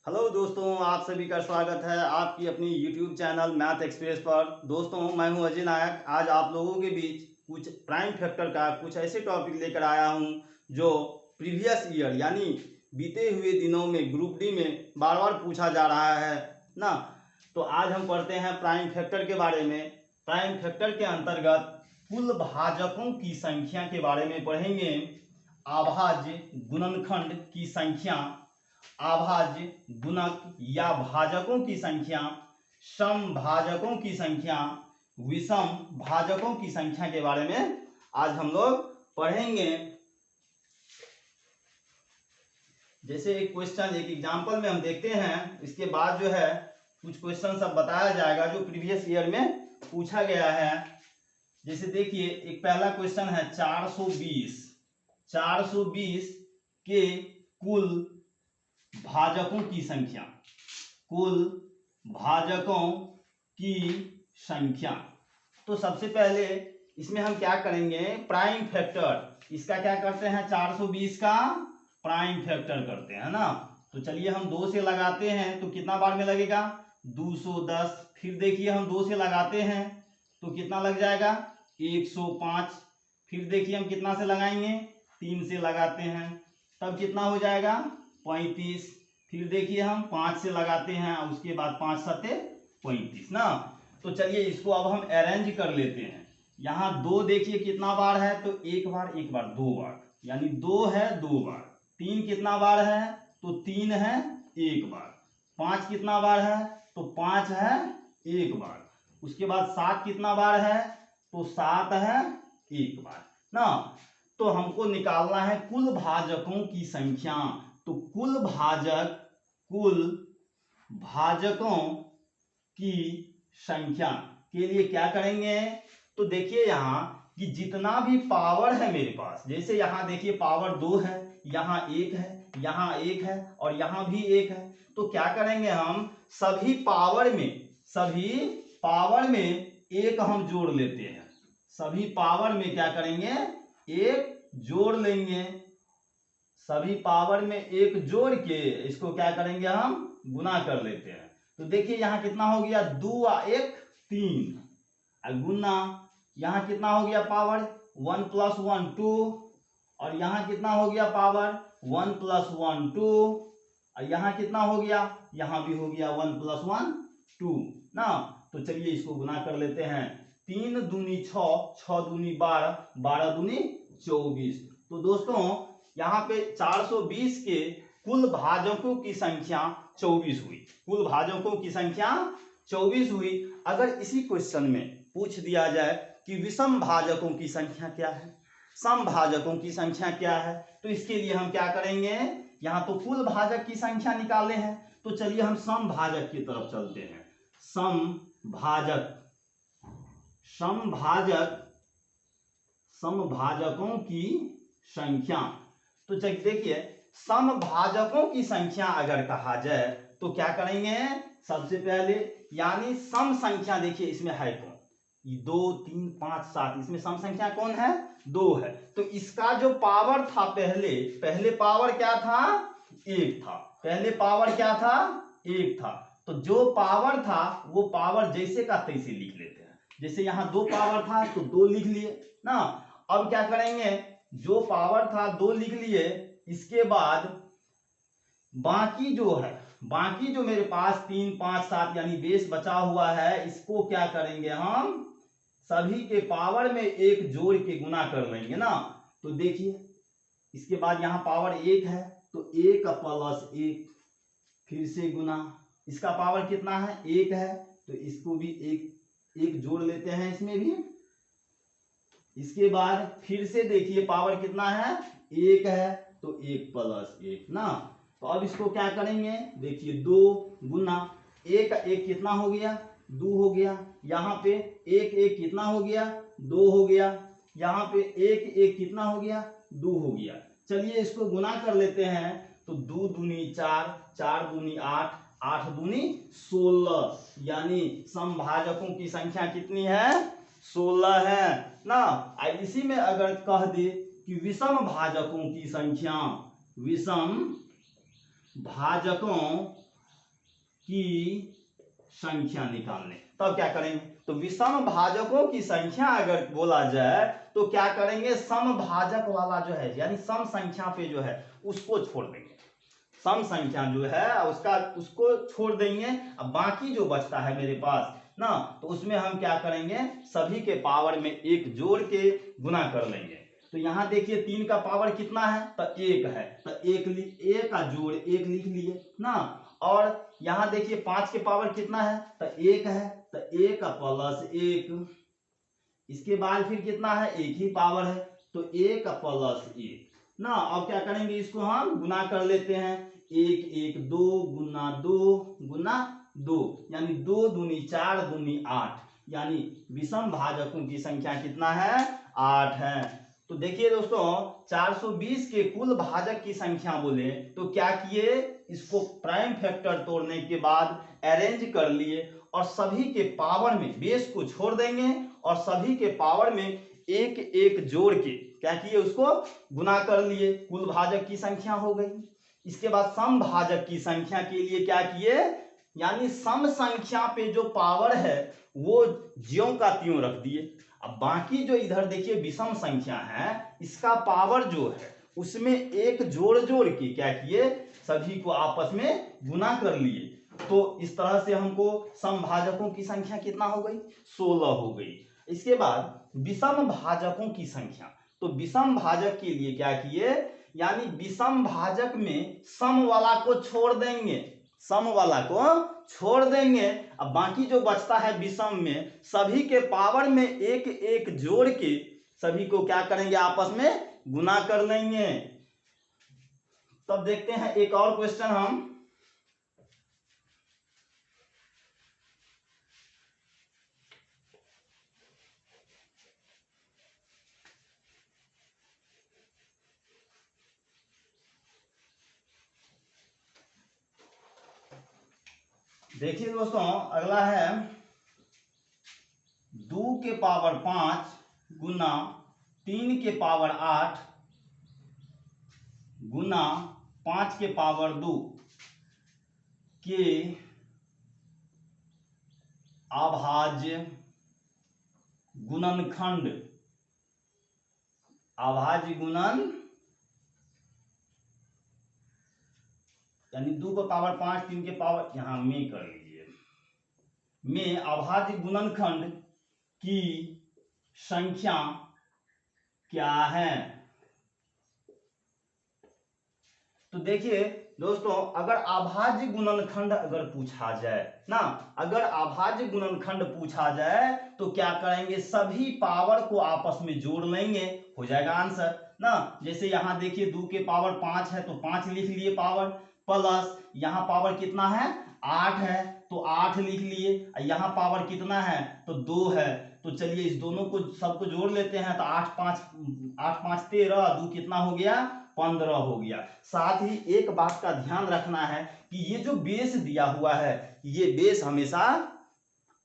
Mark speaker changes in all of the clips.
Speaker 1: Hello दोस्तों, आप सभी का स्वागत है आपकी अपनी यूट्यूब चैनल मैथ एक्सप्रेस पर। दोस्तों, मैं हूं अजय नायक। आज आप लोगों के बीच कुछ प्राइम फैक्टर का कुछ ऐसे टॉपिक लेकर आया हूं जो प्रीवियस ईयर यानी बीते हुए दिनों में ग्रुप डी में बार बार पूछा जा रहा है ना। तो आज हम पढ़ते हैं प्राइम फैक्टर के बारे में। प्राइम फैक्टर के अंतर्गत कुल भाजकों की संख्या के बारे में पढ़ेंगे। अभाज्य गुणनखंड की संख्या, अभाज्य गुणक या भाजकों की संख्या, समभाजकों की संख्या, विषम भाजकों की संख्या के बारे में आज हम लोग पढ़ेंगे। जैसे एक क्वेश्चन, एक एग्जांपल में हम देखते हैं, इसके बाद जो है कुछ क्वेश्चन सब बताया जाएगा जो प्रीवियस ईयर में पूछा गया है। जैसे देखिए, एक पहला क्वेश्चन है 420 के कुल भाजकों की संख्या, कुल भाजकों की संख्या। तो सबसे पहले इसमें हम क्या करेंगे, प्राइम फैक्टर, इसका क्या करते हैं 420 का प्राइम फैक्टर करते हैं ना। तो चलिए हम 2 से लगाते हैं तो कितना बार में लगेगा 210। फिर देखिए हम 2 से लगाते हैं तो कितना लग जाएगा 105। फिर देखिए हम कितना से लगाएंगे 3 से लगाते हैं तब कितना हो जाएगा 35। फिर देखिए हम 5 से लगाते हैं, उसके बाद 5 सत्ते 35 ना। तो चलिए इसको अब हम अरेंज कर लेते हैं। यहाँ 2 देखिए कितना बार है तो एक बार 2 बार, यानी 2 है 2 बार। 3 कितना बार है तो 3 है 1 बार। 5 कितना बार है तो 5 है 1 बार। उसके बाद 7 कितना बार है तो 7 है 1 बार ना। तो हमको निकालना है कुल भाजकों की संख्या। तो कुल भाजकों की संख्या के लिए क्या करेंगे, तो देखिए यहाँ कि जितना भी पावर है मेरे पास, जैसे यहाँ देखिए पावर 2 है, यहाँ 1 है, यहाँ 1 है और यहाँ भी 1 है। तो क्या करेंगे हम सभी पावर में एक हम जोड़ लेते हैं। सभी पावर में क्या करेंगे एक जोड़ लेंगे। सभी पावर में एक जोड़ के इसको क्या करेंगे हम गुना कर लेते हैं। तो देखिए यहाँ कितना हो गया 2 और 1 3 गुना, यहाँ कितना हो गया पावर 1 + 1 2 और यहाँ कितना हो गया पावर 1 + 1 2 और यहाँ कितना हो गया, यहाँ भी हो गया 1 + 1 2 ना। तो चलिए इसको गुना कर लेते हैं। 3 दूनी 6, 6 दूनी 12, 12 दूनी 24। तो दोस्तों यहाँ पे 420 के कुल भाजकों की संख्या 24 हुई। कुल भाजकों की संख्या 24 हुई। अगर इसी क्वेश्चन में पूछ दिया जाए कि विषम भाजकों की संख्या क्या है, सम भाजकों की संख्या क्या है, तो इसके लिए हम क्या करेंगे, यहाँ तो कुल भाजक की संख्या निकाले हैं तो चलिए हम सम भाजक की तरफ चलते हैं। समभाजकों की संख्या। तो चलिए देखिए समभाजकों की संख्या अगर कहा जाए तो क्या करेंगे, सबसे पहले यानी सम संख्या देखिए इसमें है कौन, 2 3 5 7, इसमें सम संख्या कौन है 2 है। तो इसका जो पावर था पहले पावर क्या था 1 था, पहले पावर क्या था 1 था। तो जो पावर था वो पावर जैसे का तैसे लिख लेते हैं। जैसे यहाँ 2 पावर था तो 2 लिख लिए ना। अब क्या करेंगे, जो पावर था 2 लिख लिए, इसके बाद बाकी जो मेरे पास 3 5 7 यानी बेस बचा हुआ है, इसको क्या करेंगे हम सभी के पावर में एक जोड़ के गुना कर लेंगे ना। तो देखिए इसके बाद यहाँ पावर 1 है तो 1 + 1 फिर से गुना, इसका पावर कितना है 1 है तो इसको भी एक जोड़ लेते हैं इसमें भी। इसके बाद फिर से देखिए पावर कितना है 1 है तो 1 + 1 ना। तो अब इसको क्या करेंगे, देखिए 2 गुना 1 1 कितना हो गया 2 हो गया, यहाँ पे 1 1 कितना हो गया 2 हो गया, यहाँ पे 1 1 कितना हो गया 2 हो गया। चलिए इसको गुना कर लेते हैं। तो 2 दूनी 4, 4 दूनी 8, 8 दूनी 16, यानी समभाजकों की संख्या कितनी है 16 है ना। इसी में अगर कह दे कि विषम भाजकों की संख्या, विषम भाजकों की संख्या निकालने। तब क्या करेंगे, तो विषम भाजकों की संख्या अगर बोला जाए तो क्या करेंगे, सम भाजक वाला जो है यानी सम संख्या पे जो है उसको छोड़ देंगे। सम संख्या जो है उसको छोड़ देंगे। अब बाकी जो बचता है मेरे पास ना, तो उसमें हम क्या करेंगे, सभी के पावर में एक जोड़ के गुना कर लेंगे। तो यहाँ देखिए 3 का पावर कितना है, तो 1 है, तो एक का जोड़ 1 लिख लिए ना। और यहाँ देखिए 5 के पावर कितना है, तो 1 है, तो 1 प्लस 1। इसके बाद फिर कितना है, एक ही पावर है, तो 1 प्लस 1 ना। अब क्या करेंगे, इसको हम गुना कर लेते हैं। 1 1 2 गुना 2 गुना 2, यानी 2 दूनी 4 दूनी 8, यानी विषम भाजकों की संख्या कितना है, 8 है। तो देखिए दोस्तों 420 के कुल भाजक की संख्या बोले तो क्या किए, इसको प्राइम फैक्टर तोड़ने के बाद अरेंज कर लिए और सभी के पावर में बेस को छोड़ देंगे और सभी के पावर में एक एक जोड़ के क्या किए, उसको गुना कर लिए, कुल भाजक की संख्या हो गई। इसके बाद सम भाजक की संख्या के लिए क्या किए, यानी सम संख्या पे जो पावर है वो ज्यों का त्यों रख दिए। अब बाकी जो इधर देखिए विषम संख्या है, इसका पावर जो है उसमें एक जोड़ जोड़ के क्या किए, सभी को आपस में गुना कर लिए। तो इस तरह से हमको समभाजकों की संख्या कितना हो गई, 16 हो गई। इसके बाद विषम भाजकों की संख्या, तो विषम भाजक के लिए क्या किए, यानी विषम भाजक में सम वाला को छोड़ देंगे, सम वाला को छोड़ देंगे। अब बाकी जो बचता है विषम में, सभी के पावर में एक एक जोड़ के सभी को क्या करेंगे, आपस में गुना कर लेंगे। तब देखते हैं एक और क्वेश्चन हम। देखिए दोस्तों अगला है 2 के पावर 5 गुना 3 के पावर 8 गुना 5 के पावर 2 के अभाज्य गुणनखंड, अभाज्य गुणन यानी 2 का पावर 5 3 के पावर, यहां में कर लीजिए, में अभाज्य गुणनखंड की संख्या क्या है। तो देखिए दोस्तों अगर अभाज्य गुणनखंड अगर पूछा जाए ना, अगर अभाज्य गुणनखंड पूछा जाए तो क्या करेंगे, सभी पावर को आपस में जोड़ लेंगे, हो जाएगा आंसर ना। जैसे यहां देखिए 2 के पावर 5 है तो 5 लिख लिए पावर, प्लस यहां पावर कितना है 8 है तो 8 लिख लिए, यहां पावर कितना है तो 2 है। तो चलिए इस दोनों को सबको जोड़ लेते हैं, तो 8 5 13, 2 कितना हो गया 15 हो गया। साथ ही एक बात का ध्यान रखना है कि ये जो बेस दिया हुआ है, ये बेस हमेशा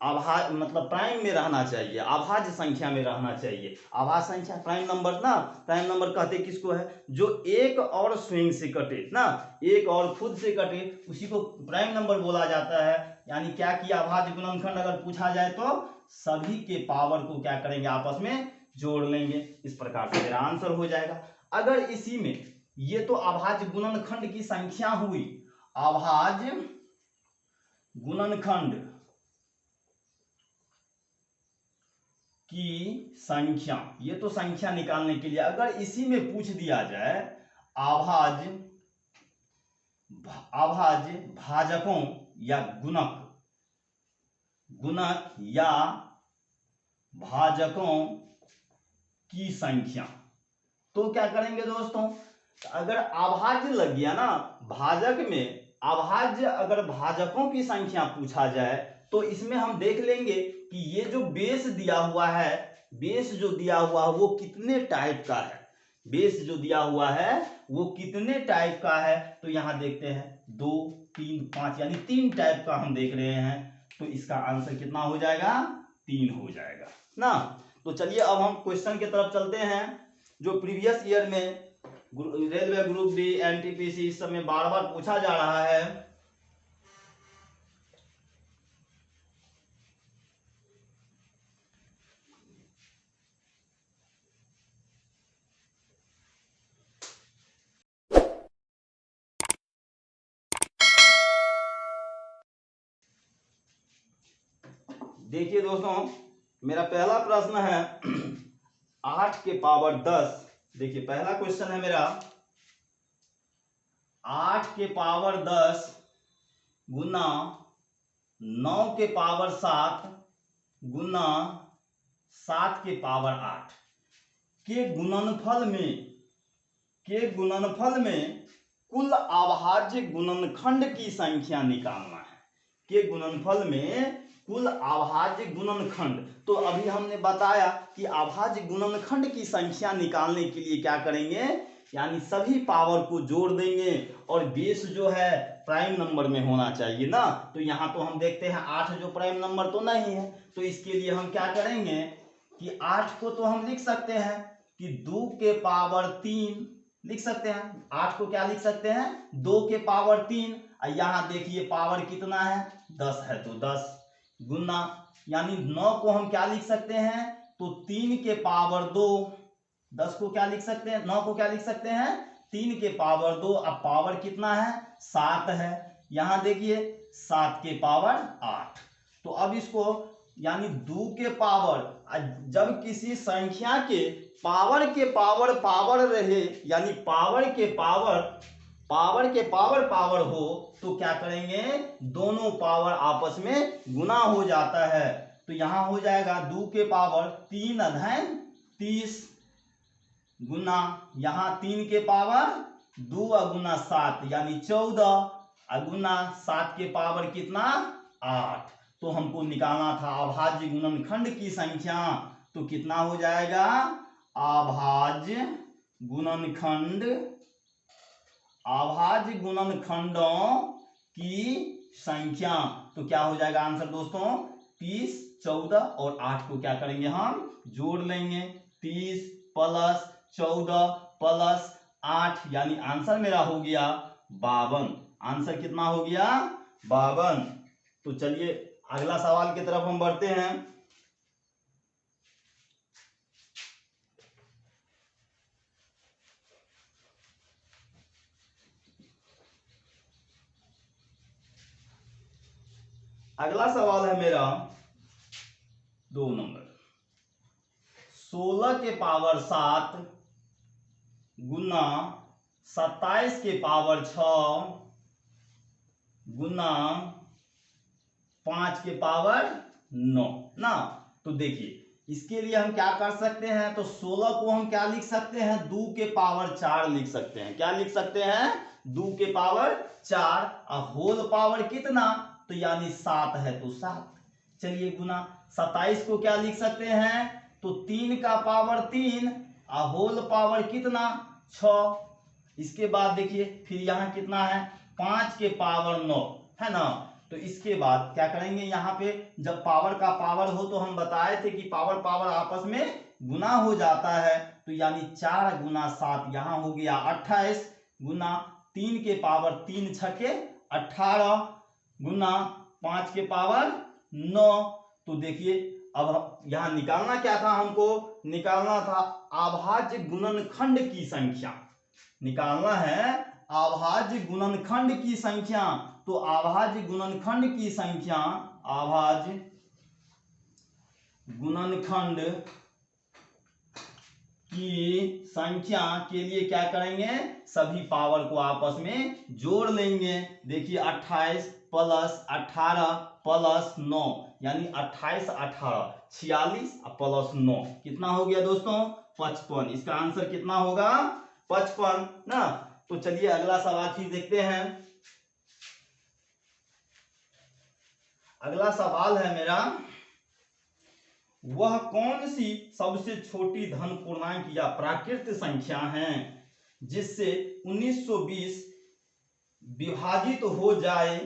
Speaker 1: अभाज्य मतलब प्राइम में रहना चाहिए, अभाज्य संख्या में रहना चाहिए। अभाज्य संख्या प्राइम नंबर ना, प्राइम नंबर कहते किसको है, जो एक और स्विंग से कटे ना, एक और खुद से कटे उसी को प्राइम नंबर बोला जाता है। यानी क्या किया, अभाज्य गुणनखंड अगर पूछा जाए तो सभी के पावर को क्या करेंगे, आपस में जोड़ लेंगे। इस प्रकार से मेरा आंसर हो जाएगा। अगर इसी में ये तो अभाज्य गुणनखंड की संख्या हुई, अभाज्य गुणनखंड की संख्या, ये तो संख्या निकालने के लिए, अगर इसी में पूछ दिया जाए अभाज्य भाजकों या गुणक या भाजकों की संख्या, तो क्या करेंगे दोस्तों, अगर अभाज्य लग गया ना भाजक में, अभाज्य अगर भाजकों की संख्या पूछा जाए तो इसमें हम देख लेंगे कि ये जो बेस दिया हुआ है, बेस जो दिया हुआ है वो कितने टाइप का है, बेस जो दिया हुआ है वो कितने टाइप का है। तो यहां देखते हैं 2 3 5, यानी 3 टाइप का हम देख रहे हैं। तो इसका आंसर कितना हो जाएगा, 3 हो जाएगा ना। तो चलिए अब हम क्वेश्चन की तरफ चलते हैं जो प्रीवियस ईयर में रेलवे ग्रुप डी एनटीपीसी इस समय बार बार पूछा जा रहा है। देखिए दोस्तों, मेरा पहला प्रश्न है 8 के पावर 10। देखिए पहला क्वेश्चन है मेरा 8 के पावर 10 गुना 9 के पावर 7 गुना 7 के पावर 8 के गुणनफल में कुल अभाज्य गुणनखंड की संख्या निकालना है। के गुणनफल में कुल अभाज्य गुणनखंड। तो अभी हमने बताया कि अभाज्य गुणनखंड की संख्या निकालने के लिए क्या करेंगे, यानी सभी पावर को जोड़ देंगे और बेस जो है प्राइम नंबर में होना चाहिए ना। तो यहाँ तो हम देखते हैं 8 जो प्राइम नंबर तो नहीं है, तो इसके लिए हम क्या करेंगे कि 8 को तो हम लिख सकते हैं कि 2 के पावर 3 लिख सकते हैं। 8 को क्या लिख सकते हैं, 2 के पावर 3। यहाँ देखिए पावर कितना है, 10 है, तो 10 गुना, यानी 9 को हम क्या लिख सकते हैं, तो 3 के पावर 2। 10 को क्या लिख सकते हैं, 9 को क्या लिख सकते हैं, 3 के पावर 2। अब पावर कितना है, 7 है। यहाँ देखिए 7 के पावर 8। तो अब इसको यानी 2 के पावर, जब किसी संख्या के पावर के पावर रहे, यानी पावर के पावर हो, तो क्या करेंगे, दोनों पावर आपस में गुना हो जाता है। तो यहां हो जाएगा 2 के पावर 3 अधैन 30 गुना, यहाँ 3 के पावर 2 गुना 7 यानी 14 गुना 7 के पावर कितना, 8। तो हमको निकालना था अभाज्य गुणनखंड की संख्या। तो कितना हो जाएगा, अभाज्य गुणनखंडों की संख्या। तो क्या हो जाएगा आंसर दोस्तों, 30, 14 और 8 को क्या करेंगे, हम जोड़ लेंगे। 30 प्लस 14 प्लस 8, यानी आंसर मेरा हो गया 52। आंसर कितना हो गया, 52। तो चलिए अगला सवाल की तरफ हम बढ़ते हैं। अगला सवाल है मेरा 2 नंबर, 16 के पावर 7 गुना 27 के पावर 6 गुना 5 के पावर 9 ना। तो देखिए इसके लिए हम क्या कर सकते हैं, तो 16 को हम क्या लिख सकते हैं, 2 के पावर 4 लिख सकते हैं। क्या लिख सकते हैं, 2 के पावर 4 और होल पावर कितना, तो यानी 7 है, तो 7। चलिए गुना 27 को क्या लिख सकते हैं, तो 3 का पावर 3 और होल पावर कितना, 6। इसके बाद देखिए फिर यहाँ कितना है, 5 के पावर 9 है ना। तो इसके बाद क्या करेंगे, यहाँ पे जब पावर का पावर हो तो हम बताए थे कि पावर आपस में गुना हो जाता है। तो यानी 4 गुना 7 यहाँ हो गया 28 गुना 3 के पावर 3 छके 18 गुना 5 के पावर 9। तो देखिए अब यहाँ निकालना क्या था, हमको निकालना था अभाज्य गुणनखंड की संख्या। निकालना है अभाज्य गुणनखंड की संख्या। तो अभाज्य गुणनखंड की संख्या, अभाज्य गुणनखंड की संख्या के लिए क्या करेंगे, सभी पावर को आपस में जोड़ लेंगे। देखिए 28 प्लस 18 प्लस 9 यानी 28 18 46 प्लस 9 कितना हो गया दोस्तों, 55। इसका आंसर कितना होगा, 55 ना। तो चलिए अगला सवाल फिर देखते हैं। अगला सवाल है मेरा, वह कौन सी सबसे छोटी धन पूर्णांक या प्राकृत संख्या है जिससे 1920 विभाजित हो जाए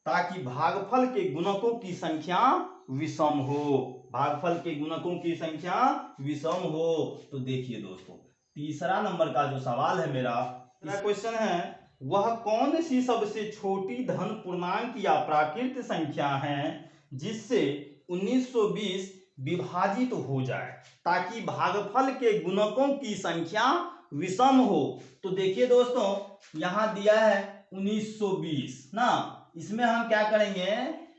Speaker 1: ताकि भागफल के गुणकों की संख्या विषम हो। भागफल के गुणकों की संख्या विषम हो। तो देखिए दोस्तों तीसरा नंबर का जो सवाल है मेरा क्वेश्चन है, वह कौन सी सबसे छोटी धन पूर्णांक या प्राकृत संख्या है जिससे 1920 विभाजित हो जाए ताकि भागफल के गुणकों की संख्या विषम हो। तो देखिए दोस्तों यहां दिया है 1920 ना, इसमें हम क्या करेंगे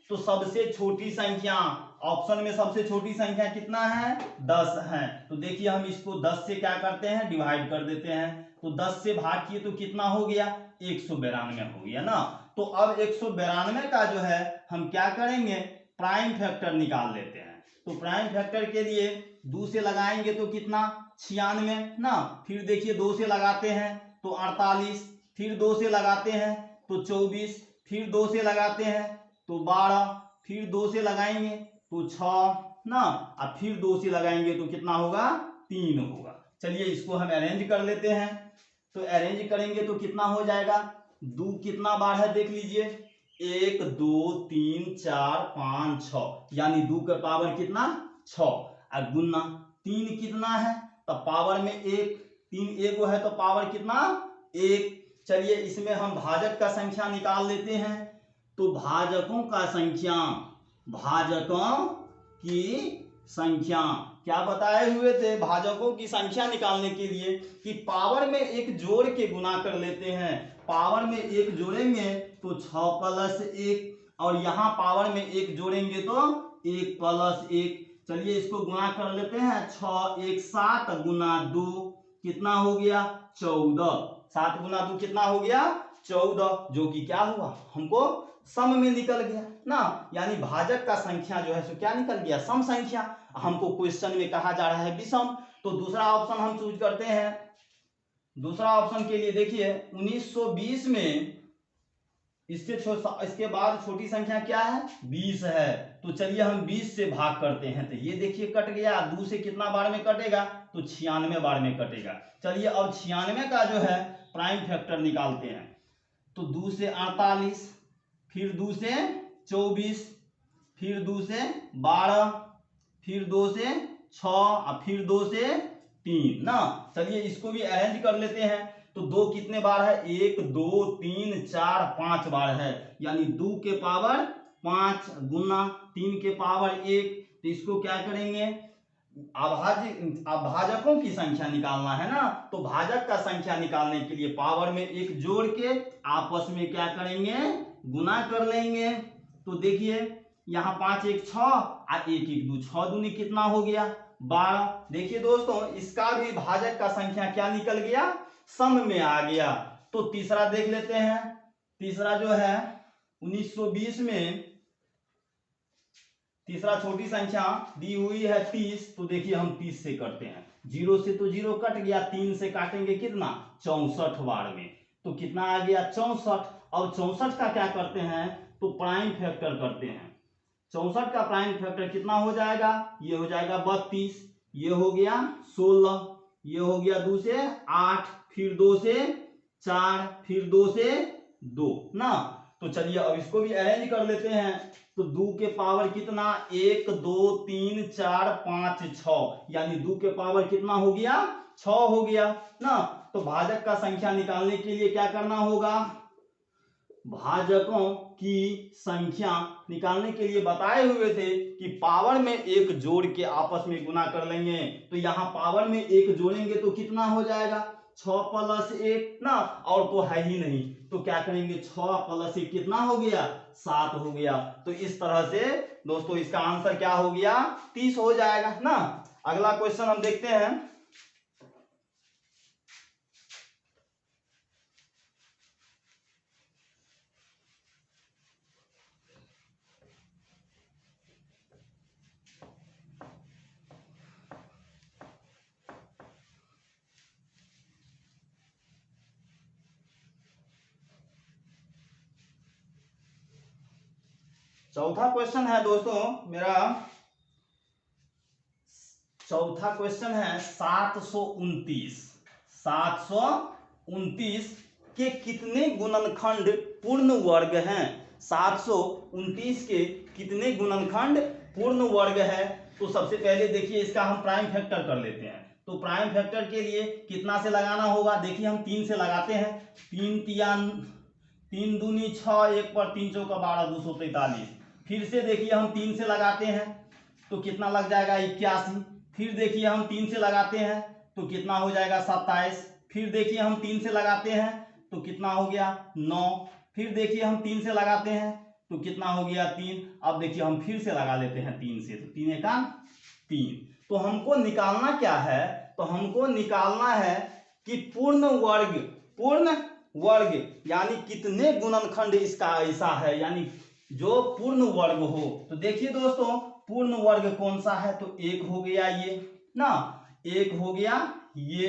Speaker 1: तो सबसे छोटी संख्या ऑप्शन में सबसे छोटी संख्या कितना है 10 है। तो देखिए हम इसको 10 से क्या करते हैं डिवाइड कर देते हैं। तो 10 से भाग किए तो कितना हो गया 192 हो गया ना। तो अब 192 का जो है हम क्या करेंगे प्राइम फैक्टर निकाल लेते हैं। तो प्राइम फैक्टर के लिए 2 से लगाएंगे तो कितना 96 ना। फिर देखिए 2 से लगाते हैं तो 48, फिर 2 से लगाते हैं तो 24, फिर 2 से लगाते हैं तो 12, फिर 2 से लगाएंगे तो 6 ना, अब फिर 2 से लगाएंगे तो कितना होगा 3 होगा। चलिए इसको हम अरेंज कर लेते हैं। तो अरेंज करेंगे तो कितना हो जाएगा 2 कितना बार है देख लीजिए 1 2 3 4 5 6 यानी 2 का पावर कितना 6 और गुना 3 कितना है तो पावर में 1, 3 एक है तो पावर कितना 1। चलिए इसमें हम भाजक का संख्या निकाल लेते हैं। तो भाजकों का संख्या, भाजकों की संख्या क्या बताए हुए थे भाजकों की संख्या निकालने के लिए कि पावर में एक जोड़ के गुना कर लेते हैं। पावर में एक जोड़ेंगे तो 6 प्लस 1 और यहाँ पावर में एक जोड़ेंगे तो 1 प्लस 1। चलिए इसको गुना कर लेते हैं 6 1 7 गुना 2 कितना हो गया 14। 7 गुना 2 कितना हो गया 14 जो कि क्या हुआ हमको सम में निकल गया ना। यानी भाजक का संख्या जो है सो क्या निकल गया सम संख्या। हमको क्वेश्चन में कहा जा रहा है विषम। तो दूसरा ऑप्शन हम चूज करते हैं। दूसरा ऑप्शन के लिए देखिए 1920 में इसके बाद छोटी संख्या क्या है 20 है। तो चलिए हम 20 से भाग करते हैं तो ये देखिए कट गया 2 से कितना बार में कटेगा तो 96 बार में कटेगा। चलिए अब 96 का जो है प्राइम फैक्टर निकालते हैं। तो 2 से 48, फिर 2 से 24, फिर 2 से 12, फिर 2 से 6 और फिर 2 से 3 ना। चलिए इसको भी अरेंज कर लेते हैं। तो 2 कितने बार है 1 2 3 4 5 बार है यानी 2 के पावर 5 गुना 3 के पावर 1। तो इसको क्या करेंगे भाजकों की संख्या निकालना है ना। तो भाजक का संख्या निकालने के लिए पावर में एक जोड़ के आपस में क्या करेंगे गुना कर लेंगे। तो देखिए यहाँ 5 1 6 और 1 1 2 6 दूनी कितना हो गया 12। देखिए दोस्तों इसका भी भाजक का संख्या क्या निकल गया सम में आ गया। तो तीसरा देख लेते हैं। तीसरा जो है 1920 में तीसरा छोटी संख्या दी हुई है 30। तो देखिए हम 30 से करते हैं 0 से तो 0 कट गया 3 से काटेंगे कितना 64 बार में तो कितना आ गया 64। अब 64 का क्या करते हैं तो प्राइम फैक्टर करते हैं। 64 का प्राइम फैक्टर कितना हो जाएगा ये हो जाएगा 32, ये हो गया 16, ये हो गया 2 से 8, फिर 2 से 4, फिर 2 से 2 ना। तो चलिए अब इसको भी अरेंज कर लेते हैं। तो 2 के पावर कितना 1 2 3 4 5 6 यानी 2 के पावर कितना हो गया 6 हो गया ना। तो भाजक का संख्या निकालने के लिए क्या करना होगा भाजकों की संख्या निकालने के लिए बताए हुए थे कि पावर में एक जोड़ के आपस में गुना कर लेंगे। तो यहाँ पावर में एक जोड़ेंगे तो कितना हो जाएगा 6 प्लस 1 ना, और तो है ही नहीं तो क्या करेंगे 6 प्लस 1 कितना हो गया 7 हो गया। तो इस तरह से दोस्तों इसका आंसर क्या हो गया 30 हो जाएगा ना। अगला क्वेश्चन हम देखते हैं। चौथा क्वेश्चन है दोस्तों मेरा, चौथा क्वेश्चन है 729 के कितने गुणनखंड पूर्ण वर्ग हैं। 729 के कितने गुणनखंड पूर्ण वर्ग है। तो सबसे पहले देखिए इसका हम प्राइम फैक्टर कर लेते हैं। तो प्राइम फैक्टर के लिए कितना से लगाना होगा देखिए हम 3 से लगाते हैं। 3 दूनी 6, 1 पर 3 चौका 12 243। फिर से देखिए हम 3 से लगाते हैं तो कितना लग जाएगा 81। फिर देखिए हम 3 से लगाते हैं तो कितना हो जाएगा 27। फिर देखिए हम 3 से लगाते हैं तो कितना हो गया 9। फिर देखिए हम 3 से लगाते हैं तो कितना हो गया 3। अब देखिए हम फिर से लगा लेते हैं 3 से, तो 3 एका 3। तो हमको निकालना क्या है, तो हमको निकालना है कि पूर्ण वर्ग यानी कितने गुणनखंड इसका ऐसा है, यानी जो पूर्ण वर्ग हो। तो देखिए दोस्तों पूर्ण वर्ग कौन सा है, तो एक हो गया ये ना, एक हो गया ये,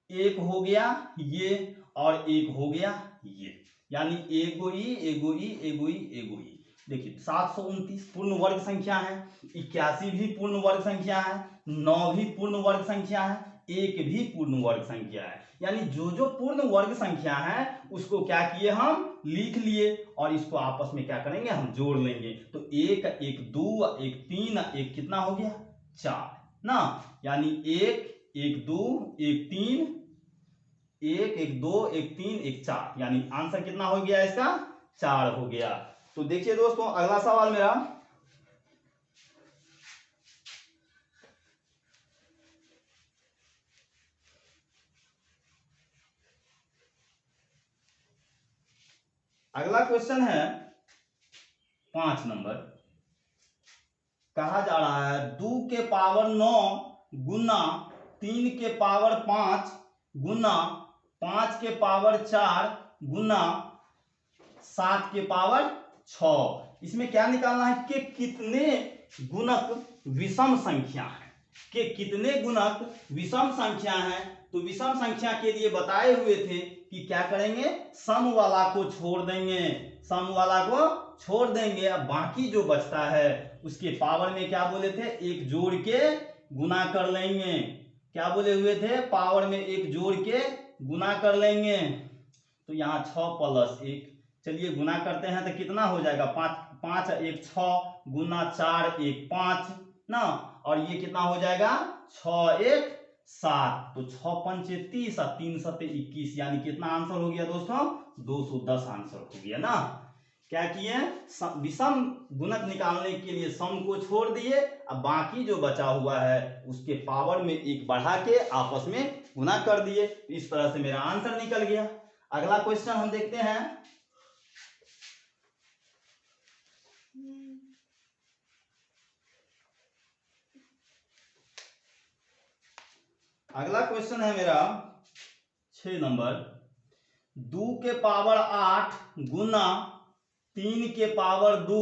Speaker 1: एक हो गया ये, और एक हो गया ये, यानी एगोई एगोई एगोई एगोई। देखिए 729 पूर्ण वर्ग संख्या है, 81 भी पूर्ण वर्ग संख्या है, 9 भी पूर्ण वर्ग संख्या है, 1 भी पूर्ण वर्ग संख्या है। यानी जो जो पूर्ण वर्ग संख्या है उसको क्या किए हम लिख लिए, और इसको आपस में क्या करेंगे हम जोड़ लेंगे। तो 1 1 2 1 3 1 कितना हो गया 4 ना, यानी 1 1 2 1 3 1 1 2 1 3 1 4, यानी आंसर कितना हो गया इसका 4 हो गया। तो देखिए दोस्तों अगला सवाल मेरा, अगला क्वेश्चन है 5 नंबर। कहा जा रहा है 2 के पावर 9 गुना 3 के पावर 5 गुना 5 के पावर 4 गुना 7 के पावर 6। इसमें क्या निकालना है कि कितने गुणक विषम संख्या है, कि कितने गुणक विषम संख्या है। तो विषम संख्या के लिए बताए हुए थे कि क्या करेंगे सम वाला को छोड़ देंगे, सम वाला को छोड़ देंगे। अब बाकी जो बचता है उसके पावर में क्या बोले थे एक जोड़ के गुना कर लेंगे, क्या बोले हुए थे पावर में एक जोड़ के गुना कर लेंगे। तो यहाँ 6 प्लस 1, चलिए गुना करते हैं तो कितना हो जाएगा 5 5 1 6 गुना 4 1 5 ना, और ये कितना हो जाएगा 6 1 7। तो 6 पंचे 30 और 3 सत्ते 21, यानी कितना आंसर हो गया दोस्तों 210 आंसर हो गया ना। क्या किए विषम गुणक निकालने के लिए सम को छोड़ दिए, अब बाकी जो बचा हुआ है उसके पावर में एक बढ़ा के आपस में गुना कर दिए। इस तरह से मेरा आंसर निकल गया। अगला क्वेश्चन हम देखते हैं, अगला क्वेश्चन है मेरा 6 नंबर। 2 के पावर 8 गुना 3 के पावर 2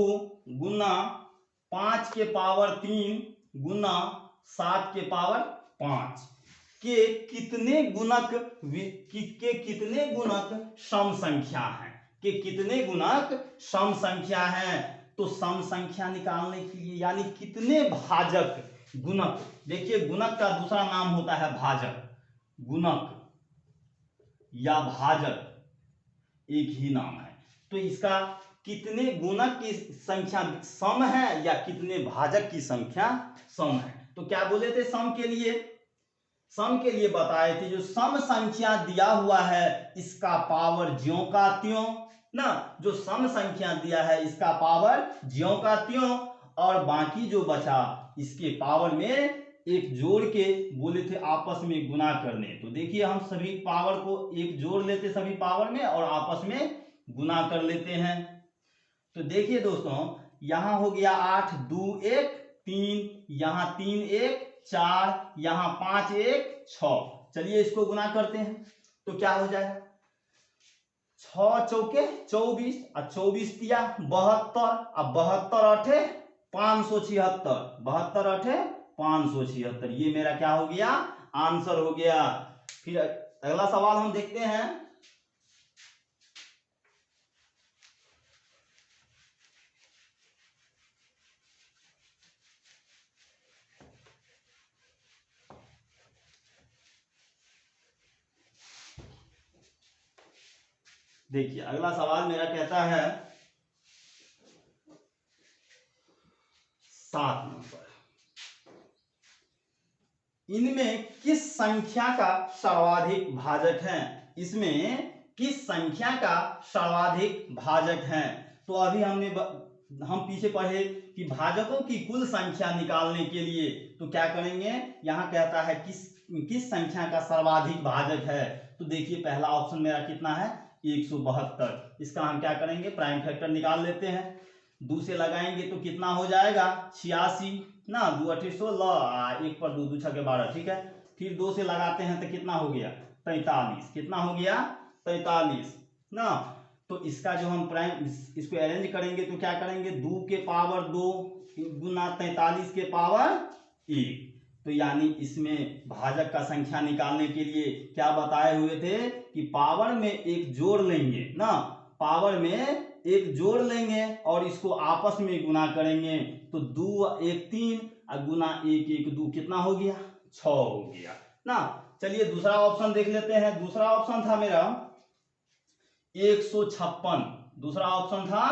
Speaker 1: गुना 5 के पावर 3 गुना 7 के पावर 5 के कितने गुणक सम संख्या हैं, कि कितने गुणक सम संख्या हैं। तो सम संख्या निकालने के लिए यानी कितने भाजक गुणक, देखिए गुणक का दूसरा नाम होता है भाजक, गुणक या भाजक एक ही नाम है। तो इसका कितने गुणक की संख्या सम है या कितने भाजक की संख्या सम है। तो क्या बोले थे सम के लिए, सम के लिए बताए थे जो सम संख्या दिया हुआ है इसका पावर ज्यों का त्यों ना, जो सम संख्या दिया है इसका पावर ज्यों का त्यों, और बाकी जो बचा इसके पावर में एक जोड़ के बोले थे आपस में गुना करने। तो देखिए हम सभी पावर को एक जोड़ लेते सभी पावर में और आपस में गुना कर लेते हैं। तो देखिए दोस्तों यहां हो गया 8 2 1 3, यहां 3 1 4, यहां 5 1 6। चलिए इसको गुना करते हैं तो क्या हो जाएगा 6 चौके 24 और 24 दिया 72, अब 72 अठे 576, 72 अठे 576, ये मेरा क्या हो गया आंसर हो गया। फिर अगला सवाल हम देखते हैं, देखिए अगला सवाल मेरा कहता है 7 नंबर, इनमें किस संख्या का सर्वाधिक भाजक है, इसमें किस संख्या का सर्वाधिक भाजक है। तो अभी हम पीछे पढ़े कि भाजकों की कुल संख्या निकालने के लिए तो क्या करेंगे, यहां कहता है किस संख्या का सर्वाधिक भाजक है। तो देखिए पहला ऑप्शन मेरा कितना है 172। इसका हम क्या करेंगे, प्राइम फैक्टर निकाल लेते हैं। 2 से लगाएंगे तो कितना हो जाएगा 86 ना, 2 8 16, 1 पर 2 2 6 12, ठीक है। फिर 2 से लगाते हैं तो कितना हो गया 43, कितना हो गया 43 ना। तो इसका जो हम प्राइम इसको अरेंज करेंगे तो क्या करेंगे, 2 के पावर 2 गुना 43 के पावर 1। तो यानी इसमें भाजक का संख्या निकालने के लिए क्या बताए हुए थे कि पावर में एक जोड़ लेंगे ना, पावर में एक जोड़ लेंगे और इसको आपस में गुना करेंगे। तो 2 1 3 और गुना 1 1 2, कितना हो गया 6 हो गया ना। चलिए दूसरा ऑप्शन देख लेते हैं। दूसरा ऑप्शन था मेरा 156, दूसरा ऑप्शन था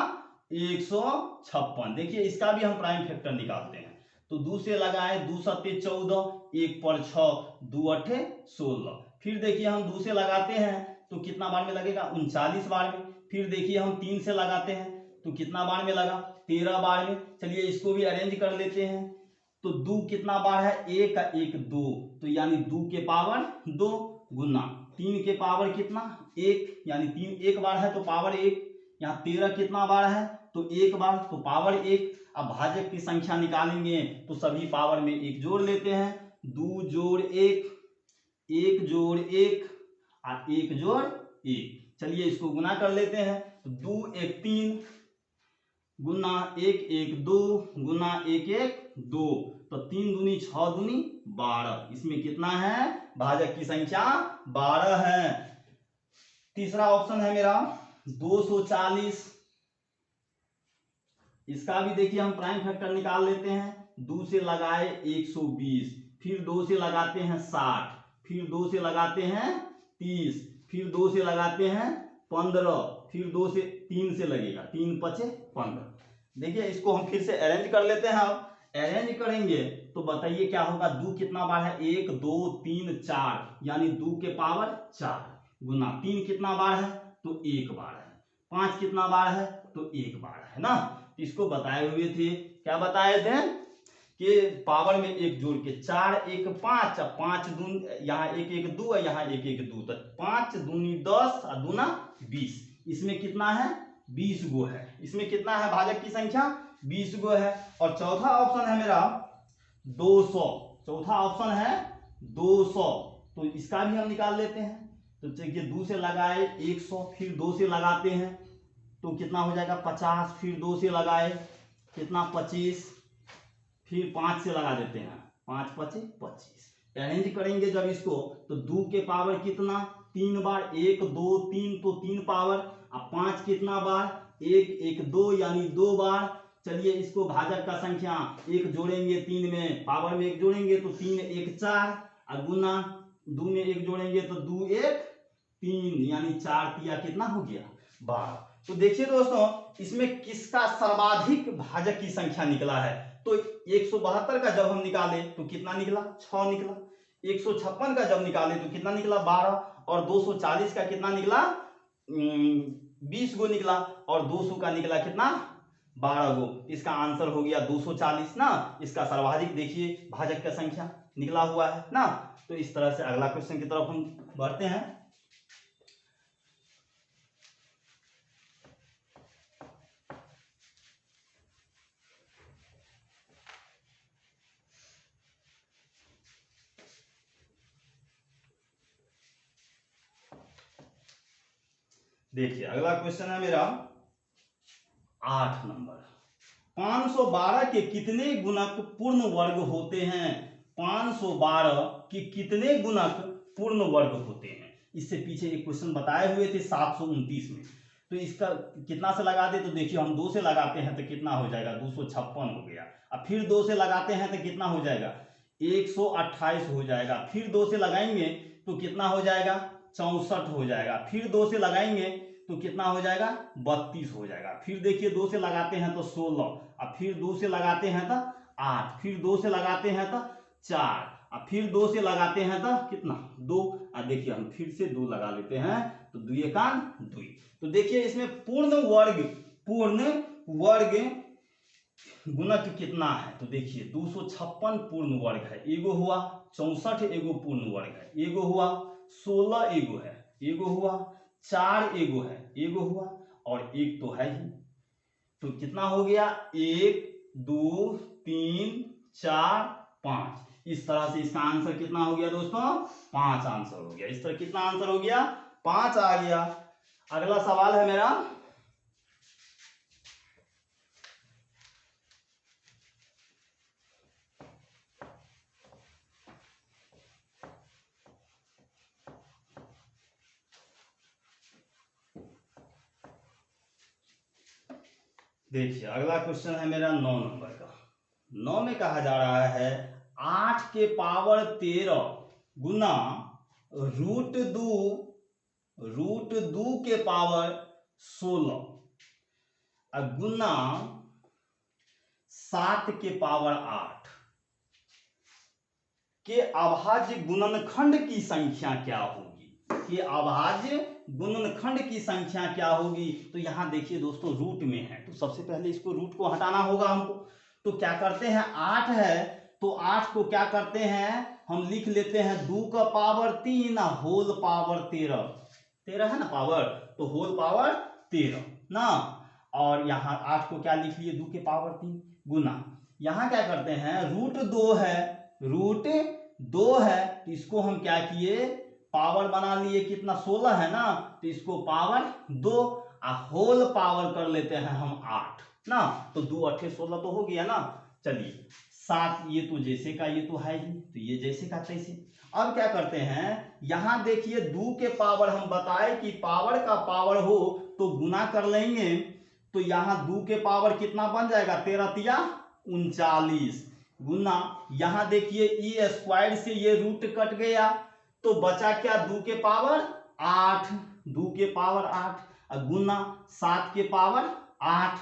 Speaker 1: 156। देखिए इसका भी हम प्राइम फैक्टर निकालते हैं। तो 2 से लगाए 2 7 14, 1 पर 6, 2 8 16। फिर देखिए हम 2 से लगाते हैं तो कितना बार में लगेगा 39 बार में। फिर देखिए हम 3 से लगाते हैं तो कितना बार में लगा 13 बार में। चलिए इसको भी अरेंज कर लेते हैं। तो 2 कितना बार है 1 1 2, तो यानी 2 के पावर 2 गुना 3 के पावर कितना 1, यानी 3 एक बार है तो पावर 1। यहाँ 13 कितना बार है तो 1 बार, तो पावर 1। अब भाजक की संख्या निकालेंगे तो सभी पावर में 1 जोड़ लेते हैं। 2 जोड़ 1, 1 जोड़ 1 और 1 जोड़ 1। चलिए इसको गुना कर लेते हैं। तो 2 1 3 गुना 1 1 2 गुना 1 1 2, तो 3 दूनी 6 दूनी 12। इसमें कितना है भाजक की संख्या 12 है। तीसरा ऑप्शन है मेरा 240। इसका भी देखिए हम प्राइम फैक्टर निकाल लेते हैं। 2 से लगाए 120, फिर 2 से लगाते हैं 60, फिर 2 से लगाते हैं 30, फिर 2 से लगाते हैं 15, फिर 2 से 3 से लगेगा 3 5 15। देखिए इसको हम फिर से अरेंज कर लेते हैं। अब अरेंज करेंगे तो बताइए क्या होगा, 2 कितना बार है 1 2 3 4, यानी 2 के पावर 4 गुना 3 कितना बार है तो 1 बार है, 5 कितना बार है तो 1 बार है ना। इसको बताए हुए थे, क्या बताए थे कि पावर में 1 जोड़ के 4 1 5, 5 दून यहाँ 1 1 2 यहाँ 1 1 2, तो 5 दूनी 10 और दूना 20। इसमें कितना है 20 गो है। इसमें कितना है भाजक की संख्या 20 गो है। और चौथा ऑप्शन है मेरा 200। चौथा ऑप्शन है 200, तो इसका भी हम निकाल लेते हैं। तो देखिए 2 से लगाए 100, फिर 2 से लगाते हैं तो कितना हो जाएगा 50, फिर 2 से लगाए कितना 25, फिर 5 से लगा देते हैं 5 5 25। अरेंज करेंगे जब इसको तो 2 के पावर कितना 3 बार, 1 2 3 तो 3 पावर, अब 5 कितना बार 1 1 2 यानी 2 बार। चलिए इसको भाजक का संख्या 1 जोड़ेंगे 3 में, पावर में 1 जोड़ेंगे तो 3 1 4 और गुना 2 में 1 जोड़ेंगे तो 2 1 3, यानी 4 तिया कितना हो गया 12। तो देखिए दोस्तों इसमें किसका सर्वाधिक भाजक की संख्या निकला है। तो 172 का जब हम निकाले तो कितना निकला 6 निकला, 156 का जब निकाले तो कितना निकला 12, और 240 का कितना निकला 20 गो निकला, और 200 का निकला कितना 12 गो। इसका आंसर हो गया 240 ना। इसका सर्वाधिक देखिए भाजक का संख्या निकला हुआ है ना। तो इस तरह से अगला क्वेश्चन की तरफ हम बढ़ते हैं। देखिए अगला क्वेश्चन है मेरा 8 नंबर। 512 के कितने गुणक पूर्ण वर्ग होते हैं। 512 के कितने गुणक पूर्ण वर्ग होते हैं। इससे पीछे एक क्वेश्चन बताए हुए थे 729 में। तो इसका कितना से लगा दे तो देखिए हम 2 से लगाते हैं तो कितना हो जाएगा 256 हो गया। अब फिर 2 से लगाते हैं तो कितना हो जाएगा 128 हो जाएगा। फिर 2 से लगाएंगे तो कितना हो जाएगा 64 हो जाएगा। फिर 2 से लगाएंगे तो कितना हो जाएगा 32 हो जाएगा। फिर देखिए 2 से लगाते हैं तो 16, अब फिर 2 से लगाते हैं तो 8, फिर 2 से लगाते हैं तो 4, अब फिर 2 से लगाते हैं तो कितना 2, और देखिए हम फिर से 2 लगा लेते हैं तो 2 एकान 2। तो देखिए इसमें पूर्ण वर्ग गुणक कितना है। तो देखिए 256 पूर्ण वर्ग है, एगो हुआ 64 एगो पूर्ण वर्ग है, एगो हुआ 16 एगो है, एगो हुआ 4 एगो है, एगो हुआ और एक तो है ही, तो कितना हो गया 1 2 3 4 5। इस तरह से इसका आंसर कितना हो गया दोस्तों 5 आंसर हो गया। इस तरह कितना आंसर हो गया 5 आ गया। अगला सवाल है मेरा, देखिए अगला क्वेश्चन है मेरा 9 नंबर का। 9 में कहा जा रहा है 8 के पावर 13 गुना रूट दो के पावर 16 गुना 7 के पावर 8 के अभाज्य गुणनखंड की संख्या क्या होगी। कि अभाज्य गुणनखंड की संख्या क्या होगी। तो यहां देखिए दोस्तों रूट में है, तो सबसे पहले इसको रूट को हटाना होगा हमको। तो क्या करते हैं 8 है तो 8 को क्या करते हैं हम लिख लेते हैं 2 का पावर 3 होल पावर 13 है ना पावर, तो होल पावर 13 ना। और यहाँ 8 को क्या लिख लिए 2 के पावर 3 गुना, यहाँ क्या करते हैं रूट 2 है, रूट 2 है तो इसको हम क्या किए पावर बना लिए, कितना 16 है ना, तो इसको पावर 2 होल पावर कर लेते हैं हम 8 ना। तो 2 8 16 तो हो गया ना। चलिए 7 ये तो जैसे का ये तो है ही, तो ये जैसे का तैसे। अब क्या करते हैं यहां देखिए 2 के पावर हम बताए कि पावर का पावर हो तो गुना कर लेंगे, तो यहां 2 के पावर कितना बन जाएगा 13 तिया 39 गुना, यहां देखिए ई स्क्वायर से ये रूट कट गया तो बचा क्या 2 के पावर 8, 2 के पावर 8 गुना 7 के पावर 8।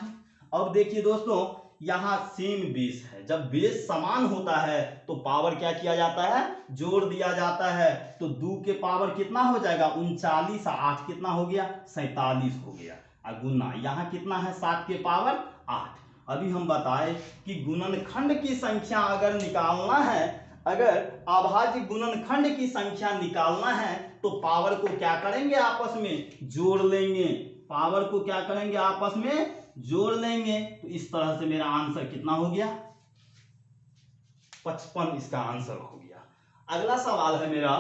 Speaker 1: अब देखिए दोस्तों यहां सेम बेस है, जब बेस समान होता है तो पावर क्या किया जाता है जोड़ दिया जाता है। तो 2 के पावर कितना हो जाएगा 39 8 कितना हो गया 47 हो गया गुना यहाँ कितना है 7 के पावर 8। अभी हम बताए कि गुणनखंड की संख्या अगर निकालना है, अगर अभाज्य गुणनखंड की संख्या निकालना है तो पावर को क्या करेंगे आपस में जोड़ लेंगे, पावर को क्या करेंगे आपस में जोड़ लेंगे। तो इस तरह से मेरा आंसर कितना हो गया 55 इसका आंसर हो गया। अगला सवाल है मेरा,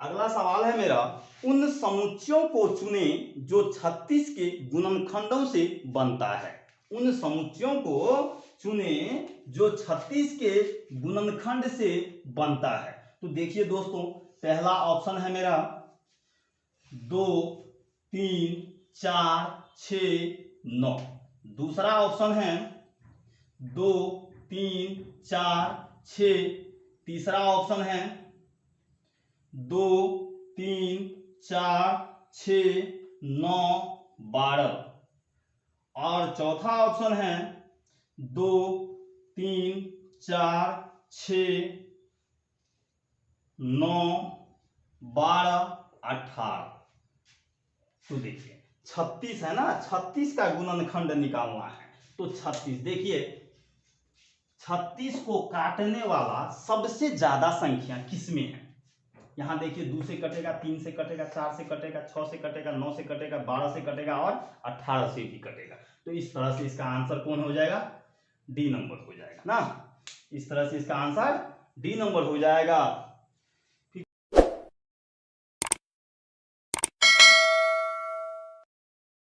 Speaker 1: अगला सवाल है मेरा उन समुच्चयों को चुने जो 36 के गुणनखंडों से बनता है। उन समुच्चयों को चुने जो 36 के गुणनखंड से बनता है। तो देखिए दोस्तों पहला ऑप्शन है मेरा 2 3 4 6 9, दूसरा ऑप्शन है 2 3 4 6, तीसरा ऑप्शन है 2 3 4 6 9 12 और चौथा ऑप्शन है 2 3 4 6 9 12 18। तो देखिए 36 है ना, 36 का गुणनखंड निकालना है। तो 36 देखिए 36 को काटने वाला सबसे ज्यादा संख्या किसमें है। यहां देखिए 2 से कटेगा, 3 से कटेगा, 4 से कटेगा, 6 से कटेगा, 9 से कटेगा, 12 से कटेगा और 18 से भी कटेगा। तो इस तरह से इसका आंसर कौन हो जाएगा डी नंबर हो जाएगा ना। इस तरह से इसका आंसर डी नंबर हो जाएगा।